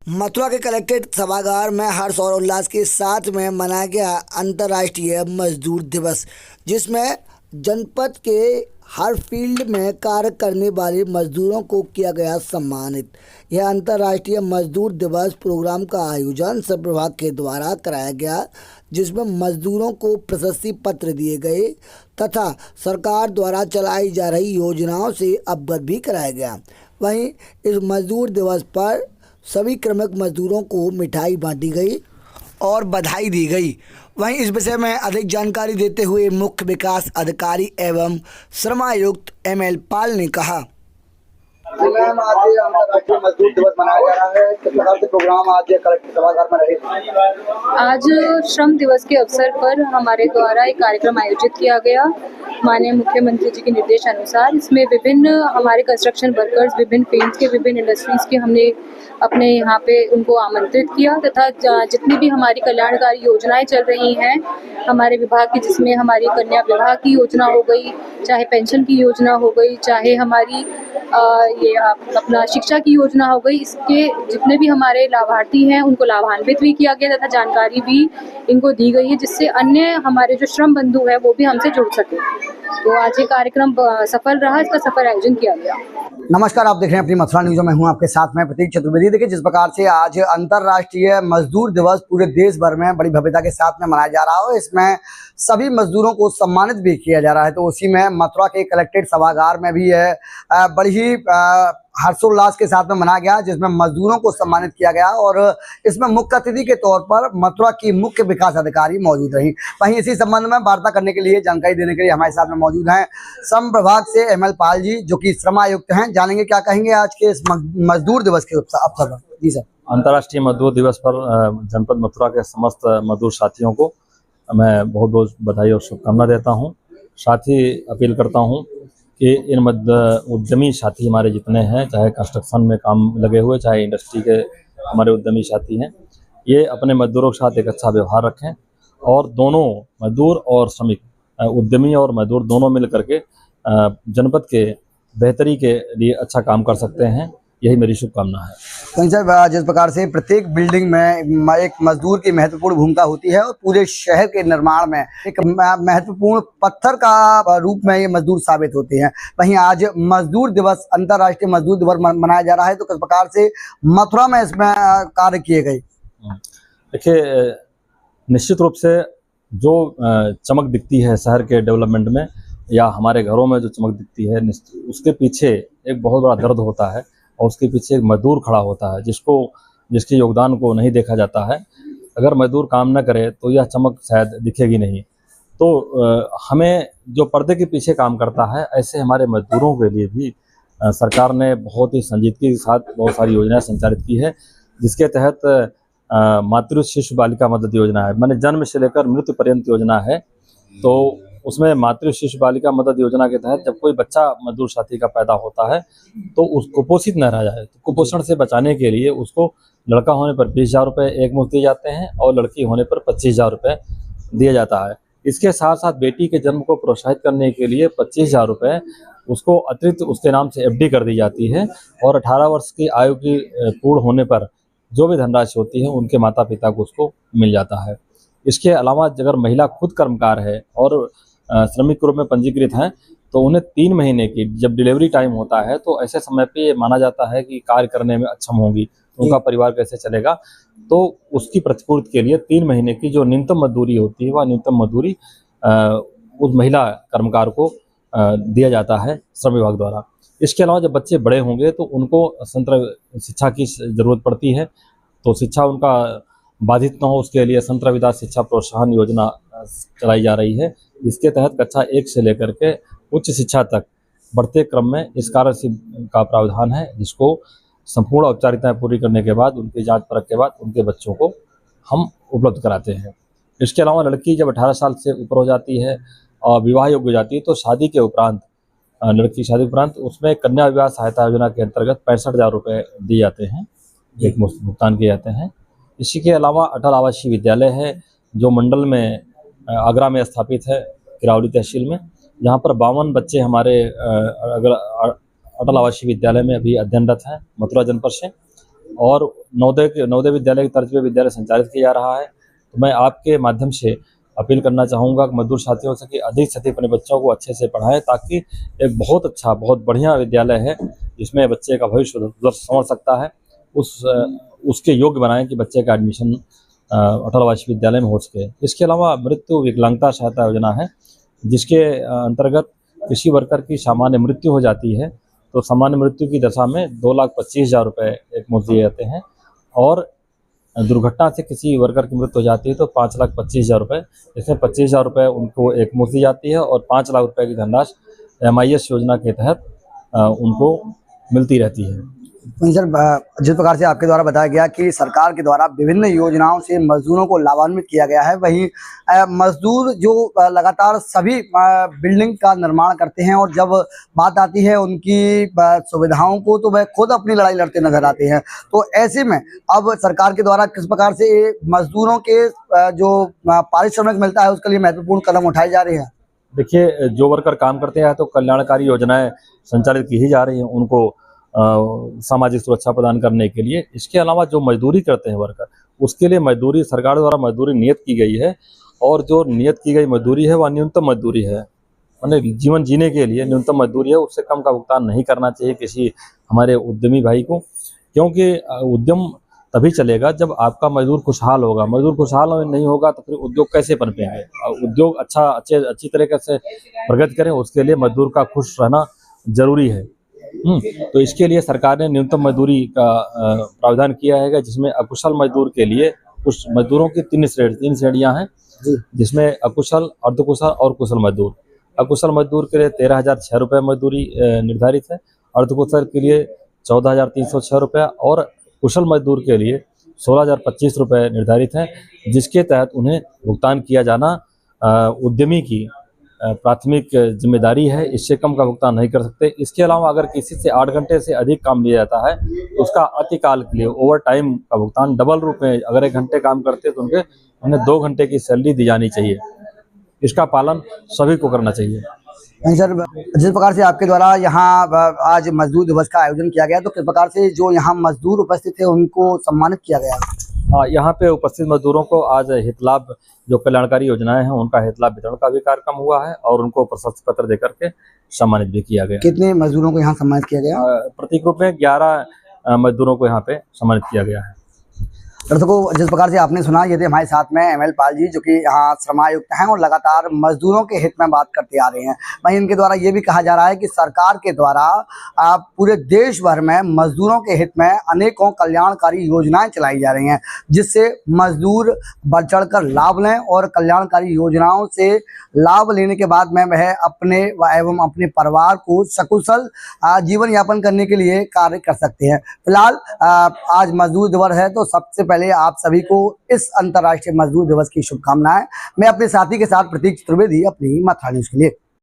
मथुरा के कलेक्ट्रेट सभागार में हर्ष और उल्लास के साथ में मनाया गया अंतर्राष्ट्रीय मजदूर दिवस, जिसमें जनपद के हर फील्ड में कार्य करने वाले मजदूरों को किया गया सम्मानित। यह अंतर्राष्ट्रीय मजदूर दिवस प्रोग्राम का आयोजन श्रम विभाग के द्वारा कराया गया, जिसमें मजदूरों को प्रशस्ति पत्र दिए गए तथा सरकार द्वारा चलाई जा रही योजनाओं से अवगत भी कराया गया। वहीं इस मजदूर दिवस पर सभी श्रमिक मजदूरों को मिठाई बांटी गई और बधाई दी गई। वहीं इस विषय में अधिक जानकारी देते हुए मुख्य विकास अधिकारी एवं श्रमायुक्त एमएल पाल ने कहा। मैम, आज अंतर्राष्ट्रीय मजदूर दिवस मनाया जा रहा है। किस प्रकार से प्रोग्राम आज कलेक्टर सभागार में रहे? आज श्रम दिवस के अवसर पर हमारे द्वारा एक कार्यक्रम आयोजित किया गया माननीय मुख्यमंत्री जी के निर्देश अनुसार। इसमें विभिन्न हमारे कंस्ट्रक्शन वर्कर्स, विभिन्न फील्ड्स के, विभिन्न इंडस्ट्रीज के हमने अपने यहाँ पे उनको आमंत्रित किया तथा जितनी भी हमारी कल्याणकारी योजनाएं चल रही हैं हमारे विभाग की, जिसमें हमारी कन्या विवाह की योजना हो गई, चाहे पेंशन की योजना हो गई, चाहे हमारी ये अपना शिक्षा की योजना हो गई, इसके जितने भी हमारे लाभार्थी हैं उनको लाभान्वित भी किया गया तथा जानकारी भी इनको दी गई है, जिससे अन्य हमारे जो श्रम बंधु है वो भी हमसे जुड़ सके। तो आज ये कार्यक्रम सफल रहा, इसका सफल आयोजन किया गया। नमस्कार, आप देख रहे हैं अपनी मथुरा न्यूज़। मैं हूं आपके साथ में प्रतीक चतुर्वेदी। देखिए, जिस प्रकार से आज अंतर्राष्ट्रीय मजदूर दिवस पूरे देश भर में बड़ी भव्यता के साथ में मनाया जा रहा है, इसमें सभी मजदूरों को सम्मानित भी किया जा रहा है। तो उसी में मथुरा के कलेक्ट्रेट सभागार में भी बड़ी ही हर्षोल्लास के साथ में मनाया गया, जिसमें मजदूरों को सम्मानित किया गया और इसमें मुख्य अतिथि के तौर पर मथुरा की मुख्य विकास अधिकारी मौजूद रही। वहीं इसी संबंध में वार्ता करने के लिए, जानकारी देने के लिए हमारे साथ में मौजूद हैं श्रम विभाग से एमएल पाल जी, जो कि श्रमायुक्त हैं। जानेंगे क्या कहेंगे आज के इस मजदूर दिवस के अवसर पर। जी सर। अंतर्राष्ट्रीय मजदूर दिवस पर जनपद मथुरा के समस्त मजदूर साथियों को मैं बहुत बहुत बधाई और शुभकामना देता हूं। साथ ही अपील करता हूं कि इन उद्यमी साथी हमारे जितने हैं, चाहे कंस्ट्रक्शन में काम लगे हुए, चाहे इंडस्ट्री के हमारे उद्यमी साथी हैं, ये अपने मजदूरों के साथ एक अच्छा व्यवहार रखें और दोनों मजदूर और श्रमिक, उद्यमी और मजदूर दोनों मिल करके जनपद के बेहतरी के लिए अच्छा काम कर सकते हैं। यही मेरी शुभकामना है। तो सर, जिस प्रकार से प्रत्येक बिल्डिंग में एक मजदूर की महत्वपूर्ण भूमिका होती है और पूरे शहर के निर्माण में एक महत्वपूर्ण पत्थर का रूप में ये मजदूर साबित होते हैं, वहीं आज मजदूर दिवस, अंतर्राष्ट्रीय मजदूर दिवस मनाया जा रहा है, तो किस प्रकार से मथुरा में इसमें कार्य किए गए? देखिए, निश्चित रूप से जो चमक दिखती है शहर के डेवलपमेंट में या हमारे घरों में जो चमक दिखती है, उसके पीछे एक बहुत बड़ा दर्द होता है और उसके पीछे एक मजदूर खड़ा होता है, जिसके योगदान को नहीं देखा जाता है। अगर मजदूर काम न करे तो यह चमक शायद दिखेगी नहीं। तो हमें जो पर्दे के पीछे काम करता है, ऐसे हमारे मजदूरों के लिए भी सरकार ने बहुत ही संजीदगी के साथ बहुत सारी योजनाएं संचालित की है, जिसके तहत मातृ शिशु बालिका मदद योजना है, माने जन्म से लेकर मृत्यु पर्यंत योजना है। तो उसमें मातृ शिशु बालिका मदद योजना के तहत जब कोई बच्चा मजदूर साथी का पैदा होता है तो उसको कुपोषित न रह जाए, तो कुपोषण से बचाने के लिए उसको लड़का होने पर 20,000 रुपये एक मुश्त दिए जाते हैं और लड़की होने पर 25,000 रुपये दिया जाता है। इसके साथ साथ बेटी के जन्म को प्रोत्साहित करने के लिए 25,000 रुपये उसको अतिरिक्त उसके नाम से एफडी कर दी जाती है और 18 वर्ष की आयु की पूर्ण होने पर जो भी धनराशि होती है उनके माता पिता को उसको मिल जाता है। इसके अलावा अगर महिला खुद कर्मकार है और श्रमिक के रूप में पंजीकृत हैं तो उन्हें 3 महीने की जब डिलीवरी टाइम होता है तो ऐसे समय पे ये माना जाता है कि कार्य करने में अक्षम होंगी, उनका परिवार कैसे चलेगा, तो उसकी प्रतिपूर्ति के लिए 3 महीने की जो न्यूनतम मजदूरी होती है वह न्यूनतम मजदूरी उस महिला कर्मकार को दिया जाता है श्रम विभाग द्वारा। इसके अलावा जब बच्चे बड़े होंगे तो उनको स्वतंत्र शिक्षा की ज़रूरत पड़ती है, तो शिक्षा उनका बाधित न हो उसके लिए स्वतंत्र विदा शिक्षा प्रोत्साहन योजना चलाई जा रही है। इसके तहत कक्षा 1 से लेकर के उच्च शिक्षा तक बढ़ते क्रम में इस स्कॉलरशिप का प्रावधान है, जिसको संपूर्ण औपचारिकताएं पूरी करने के बाद, उनकी जांच परख के बाद उनके बच्चों को हम उपलब्ध कराते हैं। इसके अलावा लड़की जब 18 साल से ऊपर हो जाती है और विवाह योग्य हो जाती है तो शादी के उपरांत, लड़की शादी के उपरांत उसमें कन्या विवाह सहायता योजना के अंतर्गत 65,000 रुपये दिए जाते हैं, एक मुफ्त भुगतान किए जाते हैं। इसी के अलावा अटल आवासीय विद्यालय है जो मंडल में आगरा में स्थापित है, किरावली तहसील में, जहाँ पर 52 बच्चे हमारे अटल आवासीय विद्यालय में अभी अध्ययनरत हैं मथुरा जनपद से। और नवोदय विद्यालय की तर्ज पे विद्यालय संचालित किया जा रहा है। तो मैं आपके माध्यम से अपील करना चाहूँगा कि मजदूर साथियों से कि अधिक से अधिक अपने बच्चों को अच्छे से पढ़ाएं, ताकि एक बहुत अच्छा, बहुत बढ़िया विद्यालय है जिसमें बच्चे का भविष्य संवर सकता है, उसके योग्य बनाएं कि बच्चे का एडमिशन अटल आवासीय विद्यालय में हो सके। इसके अलावा मृत्यु विकलांगता सहायता योजना है, जिसके अंतर्गत किसी वर्कर की सामान्य मृत्यु हो जाती है तो सामान्य मृत्यु की दशा में 2,25,000 रुपये एक मुश्त दिए जाते हैं, और दुर्घटना से किसी वर्कर की मृत्यु हो जाती है तो 5,25,000 रुपये, इसमें 25,000 रुपये उनको एक मुश्त दी जाती है और 5 लाख रुपये की धनराशि MIS योजना के तहत उनको मिलती रहती है। सर, जिस प्रकार से आपके द्वारा बताया गया कि सरकार के द्वारा विभिन्न योजनाओं से मजदूरों को लाभान्वित किया गया है, वहीं मजदूर जो लगातार सभी बिल्डिंग का निर्माण करते हैं और जब बात आती है उनकी सुविधाओं को तो वह खुद अपनी लड़ाई लड़ते नजर आते हैं। तो ऐसे में अब सरकार के द्वारा किस प्रकार से मजदूरों के जो पारिश्रमिक मिलता है उसके लिए महत्वपूर्ण कदम उठाए जा रहे हैं? देखिए, जो वर्कर काम करते हैं तो कल्याणकारी योजनाएं संचालित की ही जा रही हैं उनको सामाजिक सुरक्षा प्रदान करने के लिए। इसके अलावा जो मजदूरी करते हैं वर्कर, उसके लिए मजदूरी सरकार द्वारा मजदूरी नियत की गई है, और जो नियत की गई मजदूरी है वह न्यूनतम मजदूरी है, माने जीवन जीने के लिए न्यूनतम मजदूरी है, उससे कम का भुगतान नहीं करना चाहिए किसी हमारे उद्यमी भाई को, क्योंकि उद्यम तभी चलेगा जब आपका मजदूर खुशहाल होगा। मजदूर खुशहाल नहीं होगा तो फिर उद्योग कैसे पनपेंगे? उद्योग अच्छी तरीके से प्रगति करें, उसके लिए मजदूर का खुश रहना जरूरी है। तो इसके लिए सरकार ने न्यूनतम मजदूरी का प्रावधान किया है, जिसमें अकुशल मजदूर के लिए कुछ मजदूरों की 3 श्रेणियां हैं, जिसमें अकुशल, अर्धकुशल और कुशल मजदूर। अकुशल मजदूर के लिए 13,006 रुपये मजदूरी निर्धारित है, अर्धकुशल के लिए 14,306 रुपये और कुशल मजदूर के लिए 16,025 रुपये निर्धारित हैं, जिसके तहत उन्हें भुगतान किया जाना उद्यमी की प्राथमिक जिम्मेदारी है। इससे कम का भुगतान नहीं कर सकते। इसके अलावा अगर किसी से 8 घंटे से अधिक काम लिया जाता है तो उसका अतिकाल के लिए ओवर टाइम का भुगतान डबल रूप में, अगर 1 घंटे काम करते तो उन्हें 2 घंटे की सैलरी दी जानी चाहिए। इसका पालन सभी को करना चाहिए। सर, जिस प्रकार से आपके द्वारा यहाँ आज मजदूर दिवस का आयोजन किया गया, तो किस प्रकार से जो यहाँ मजदूर उपस्थित थे उनको सम्मानित किया गया? यहाँ पे उपस्थित मजदूरों को आज हित लाभ, जो कल्याणकारी योजनाएं हैं उनका हित लाभ वितरण का भी कार्यक्रम हुआ है और उनको प्रशस्ति पत्र देकर के सम्मानित भी किया गया। कितने मजदूरों को यहाँ सम्मानित किया गया? प्रतीक रूप में 11 मजदूरों को यहाँ पे सम्मानित किया गया है। दर्शकों, जिस प्रकार से आपने सुना, ये थे हमारे साथ में ML पाल जी, जो कि यहाँ श्रमायुक्त हैं और लगातार मजदूरों के हित में बात करते आ रहे हैं। वहीं इनके द्वारा ये भी कहा जा रहा है कि सरकार के द्वारा पूरे देश भर में मजदूरों के हित में अनेकों कल्याणकारी योजनाएं चलाई जा रही हैं, जिससे मजदूर बढ़ चढ़ कर लाभ लें और कल्याणकारी योजनाओं से लाभ लेने के बाद में वह अपने एवं अपने परिवार को सकुशल जीवन यापन करने के लिए कार्य कर सकते हैं। फिलहाल आज मजदूर दिवस है, तो सबसे पहले आप सभी को इस अंतर्राष्ट्रीय मजदूर दिवस की शुभकामनाएं। मैं अपने साथी के साथ प्रतीक चतुर्वेदी, अपनी मातृभूमि न्यूज़ के लिए।